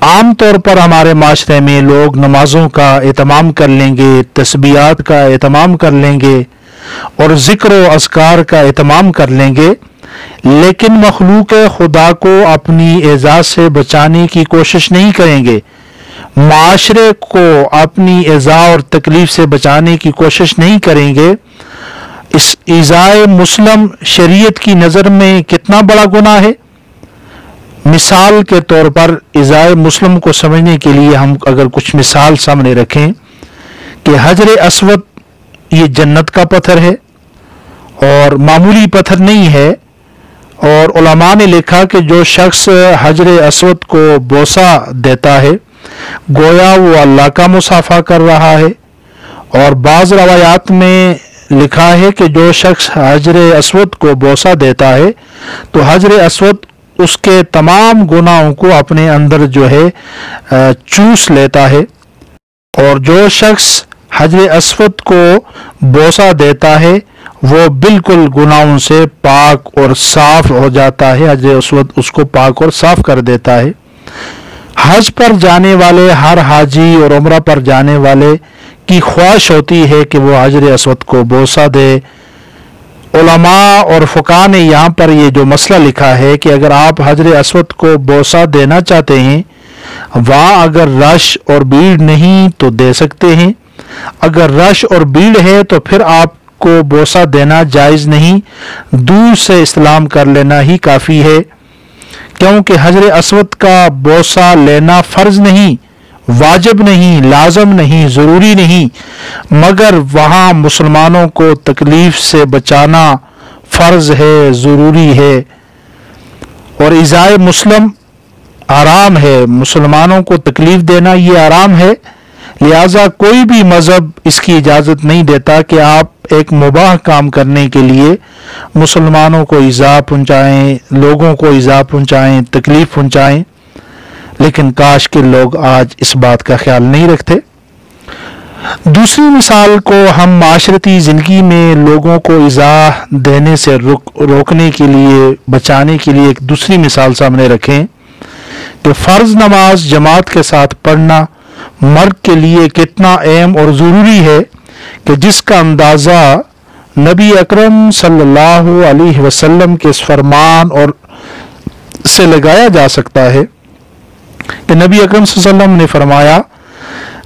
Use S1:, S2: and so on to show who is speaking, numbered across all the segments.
S1: عام طور پر ہمارے معاشرے میں لوگ نمازوں کا اہتمام کر لیں گے، تسبیحات کا اہتمام کر لیں گے اور ذکر و اذکار کا اہتمام کر لیں گے، لیکن مخلوق خدا کو اپنی ایذا سے بچانے کی کوشش نہیں کریں گے، معاشرے کو اپنی ایذا اور تکلیف سے بچانے کی کوشش نہیں کریں گے۔ اس ایذائے مسلم شریعت کی نظر میں کتنا بڑا گناہ ہے۔ مثال کے طور پر ایذائے مسلم کو سمجھنے کے لیے ہم اگر کچھ مثال سامنے رکھیں کہ حجر اسود یہ جنت کا پتھر ہے اور معمولی پتھر نہیں ہے، اور علماء نے لکھا کہ جو شخص حجر اسود کو بوسہ دیتا ہے گویا وہ اللہ کا مصافحہ کر رہا ہے، اور بعض روایات میں لکھا ہے کہ جو شخص حجر اسود کو بوسہ دیتا ہے تو حجر اسود اس کے تمام گناہوں کو اپنے اندر جو ہے چوس لیتا ہے، اور جو شخص حجر اسود کو بوسہ دیتا ہے وہ بالکل گناہوں سے پاک اور صاف ہو جاتا ہے، حجر اسود اس کو پاک اور صاف کر دیتا ہے۔ حج پر جانے والے ہر حاجی اور عمرہ پر جانے والے کی خواہش ہوتی ہے کہ وہ حجر اسود کو بوسہ دے۔ علماء اور فقہاء نے یہاں پر یہ جو مسئلہ لکھا ہے کہ اگر آپ حجر اسود کو بوسہ دینا چاہتے ہیں، وہاں اگر رش اور بھیڑ نہیں تو دے سکتے ہیں، اگر رش اور بھیڑ ہے تو پھر آپ کو بوسہ دینا جائز نہیں، دور سے استلام کر لینا ہی کافی ہے، کیونکہ حجر اسود کا بوسہ لینا فرض نہیں، واجب نہیں، لازم نہیں، ضروری نہیں، مگر وہاں مسلمانوں کو تکلیف سے بچانا فرض ہے، ضروری ہے، اور ایذائے مسلم حرام ہے، مسلمانوں کو تکلیف دینا یہ حرام ہے، لہذا کوئی بھی مذہب اس کی اجازت نہیں دیتا کہ آپ ایک مباح کام کرنے کے لیے مسلمانوں کو ایذا پہنچائیں، لوگوں کو ایذا پہنچائیں، تکلیف پہنچائیں، لیکن کاش کہ لوگ آج اس بات کا خیال نہیں رکھتے۔ دوسری مثال کو ہم معاشرتی زندگی میں لوگوں کو ایذا دینے سے روکنے کے لیے، بچانے کے لیے ایک دوسری مثال سامنے رکھیں کہ فرض نماز جماعت کے ساتھ پڑھنا مرد کے لیے کتنا اہم اور ضروری ہے کہ جس کا اندازہ نبی اکرم صلی اللہ علیہ وسلم کے اس فرمان اور سے لگایا جا سکتا ہے کہ نبی اکرم صلی اللہ علیہ وسلم نے فرمایا،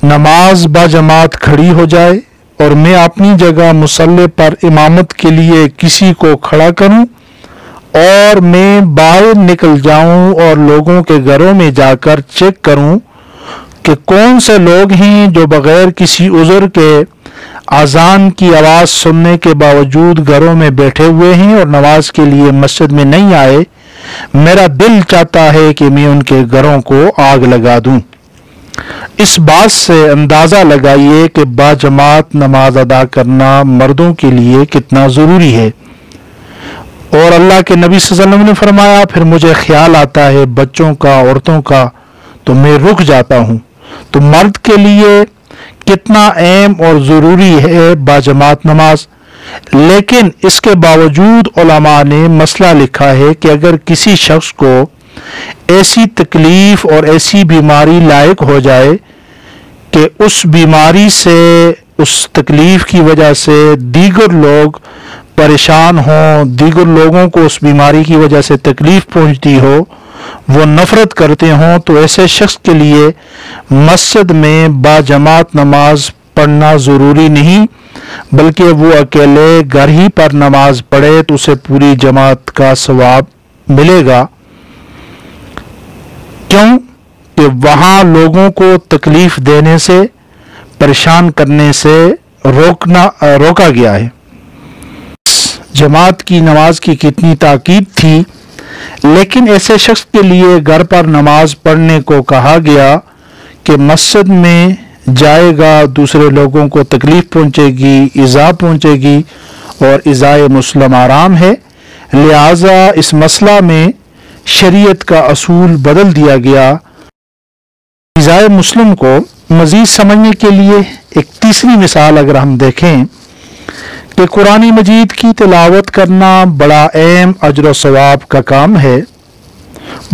S1: نماز با جماعت کھڑی ہو جائے اور میں اپنی جگہ مصلی پر امامت کے لیے کسی کو کھڑا کروں اور میں باہر نکل جاؤں اور لوگوں کے گھروں میں جا کر چیک کروں کہ کون سے لوگ ہیں جو بغیر کسی عذر کے اذان کی آواز سننے کے باوجود گھروں میں بیٹھے ہوئے ہیں اور نماز کے لیے مسجد میں نہیں آئے، میرا دل چاہتا ہے کہ میں ان کے گھروں کو آگ لگا دوں۔ اس بات سے اندازہ لگائیے کہ با جماعت نماز ادا کرنا مردوں کے لیے کتنا ضروری ہے، اور اللہ کے نبی صلی اللہ علیہ وسلم نے فرمایا، پھر مجھے خیال آتا ہے بچوں کا، عورتوں کا، تو میں رک جاتا ہوں۔ تو مرد کے لیے کتنا اہم اور ضروری ہے با جماعت نماز، لیکن اس کے باوجود علماء نے مسئلہ لکھا ہے کہ اگر کسی شخص کو ایسی تکلیف اور ایسی بیماری لاحق ہو جائے کہ اس بیماری سے، اس تکلیف کی وجہ سے دیگر لوگ پریشان ہوں، دیگر لوگوں کو اس بیماری کی وجہ سے تکلیف پہنچتی ہو، وہ نفرت کرتے ہوں، تو ایسے شخص کے لیے مسجد میں با جماعت نماز پڑھنا ضروری نہیں، بلکہ وہ اکیلے گھر ہی پر نماز پڑھے تو اسے پوری جماعت کا ثواب ملے گا۔ کیوں کہ وہاں لوگوں کو تکلیف دینے سے، پریشان کرنے سے روکا گیا ہے۔ جماعت کی نماز کی کتنی تاکید تھی، لیکن ایسے شخص کے لیے گھر پر نماز پڑھنے کو کہا گیا کہ مسجد میں جائے گا، دوسرے لوگوں کو تکلیف پہنچے گی، ایذا پہنچے گی، اور ایذائے مسلم حرام ہے، لہذا اس مسئلہ میں شریعت کا اصول بدل دیا گیا۔ ایذائے مسلم کو مزید سمجھنے کے لیے ایک تیسری مثال اگر ہم دیکھیں کہ قرآن مجید کی تلاوت کرنا بڑا اہم اجر و ثواب کا کام ہے،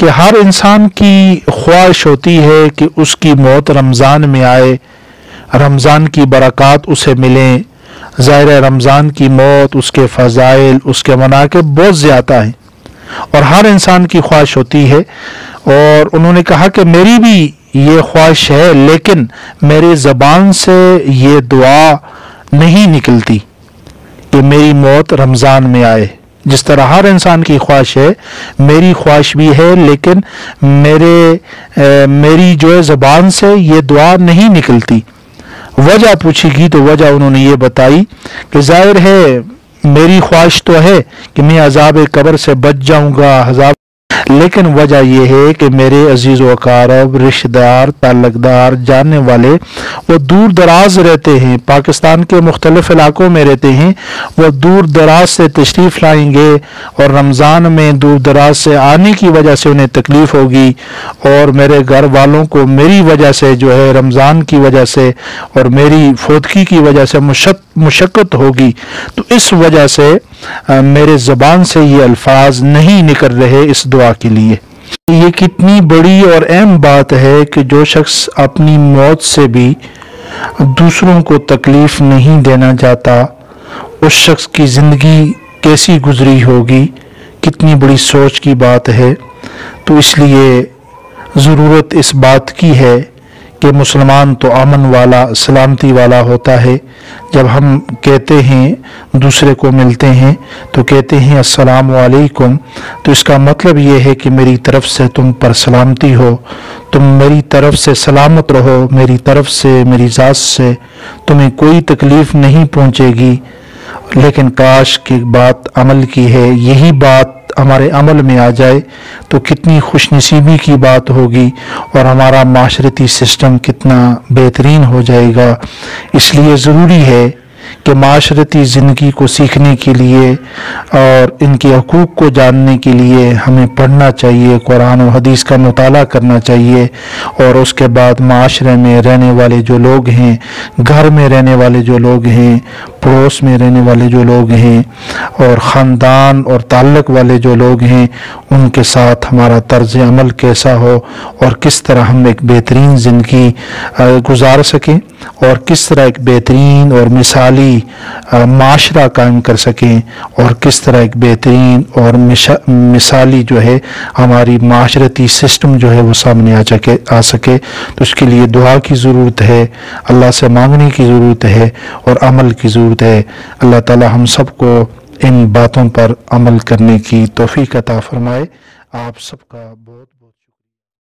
S1: کہ ہر انسان کی خواہش ہوتی ہے کہ اس کی موت رمضان میں آئے، رمضان کی برکات اسے ملیں۔ ظاہر ہے رمضان کی موت، اس کے فضائل، اس کے مناقب بہت زیادہ ہیں اور ہر انسان کی خواہش ہوتی ہے۔ اور انہوں نے کہا کہ میری بھی یہ خواہش ہے، لیکن میری زبان سے یہ دعا نہیں نکلتی کہ میری موت رمضان میں آئے۔ جس طرح ہر انسان کی خواہش ہے، میری خواہش بھی ہے، لیکن میری جو ہے زبان سے یہ دعا نہیں نکلتی۔ وجہ پوچھی گئی تو وجہ انہوں نے یہ بتائی کہ ظاہر ہے میری خواہش تو ہے کہ میں عذاب قبر سے بچ جاؤں گا، لیکن وجہ یہ ہے کہ میرے عزیز و اقارب، رشتہ دار، تعلق دار، جاننے والے وہ دور دراز رہتے ہیں، پاکستان کے مختلف علاقوں میں رہتے ہیں، وہ دور دراز سے تشریف لائیں گے اور رمضان میں دور دراز سے آنے کی وجہ سے انہیں تکلیف ہوگی، اور میرے گھر والوں کو میری وجہ سے جو ہے رمضان کی وجہ سے اور میری فوتگی کی وجہ سے مشقت ہوگی، تو اس وجہ سے میرے زبان سے یہ الفاظ نہیں نکل رہے اس دعا کے لیے۔ یہ کتنی بڑی اور اہم بات ہے کہ جو شخص اپنی موت سے بھی دوسروں کو تکلیف نہیں دینا چاہتا، اس شخص کی زندگی کیسی گزری ہوگی، کتنی بڑی سوچ کی بات ہے۔ تو اس لیے ضرورت اس بات کی ہے کہ مسلمان تو امن والا، سلامتی والا ہوتا ہے۔ جب ہم کہتے ہیں، دوسرے کو ملتے ہیں تو کہتے ہیں السلام علیکم، تو اس کا مطلب یہ ہے کہ میری طرف سے تم پر سلامتی ہو، تم میری طرف سے سلامت رہو، میری طرف سے، میری ذات سے تمہیں کوئی تکلیف نہیں پہنچے گی۔ لیکن کاش کہ بات عمل کی ہے، یہی بات ہمارے عمل میں آ جائے تو کتنی خوش نصیبی کی بات ہوگی اور ہمارا معاشرتی سسٹم کتنا بہترین ہو جائے گا۔ اس لیے ضروری ہے کہ معاشرتی زندگی کو سیکھنے کے لیے اور ان کے حقوق کو جاننے کے لیے ہمیں پڑھنا چاہیے، قرآن و حدیث کا مطالعہ کرنا چاہیے، اور اس کے بعد معاشرے میں رہنے والے جو لوگ ہیں، گھر میں رہنے والے جو لوگ ہیں، پڑوس میں رہنے والے جو لوگ ہیں، اور خاندان اور تعلق والے جو لوگ ہیں، ان کے ساتھ ہمارا طرز عمل کیسا ہو اور کس طرح ہم ایک بہترین زندگی گزار سکیں اور کس طرح ایک بہترین اور مثالی معاشرہ قائم کر سکیں اور کس طرح ایک بہترین اور مثالی جو ہے ہماری معاشرتی سسٹم جو ہے وہ سامنے آ سکے۔ تو اس کے لیے دعا کی ضرورت ہے، اللہ سے مانگنے کی ضرورت ہے اور عمل کی ضرورت ہے۔ اللہ تعالی ہم سب کو ان باتوں پر عمل کرنے کی توفیق عطا فرمائے۔ آپ سب کا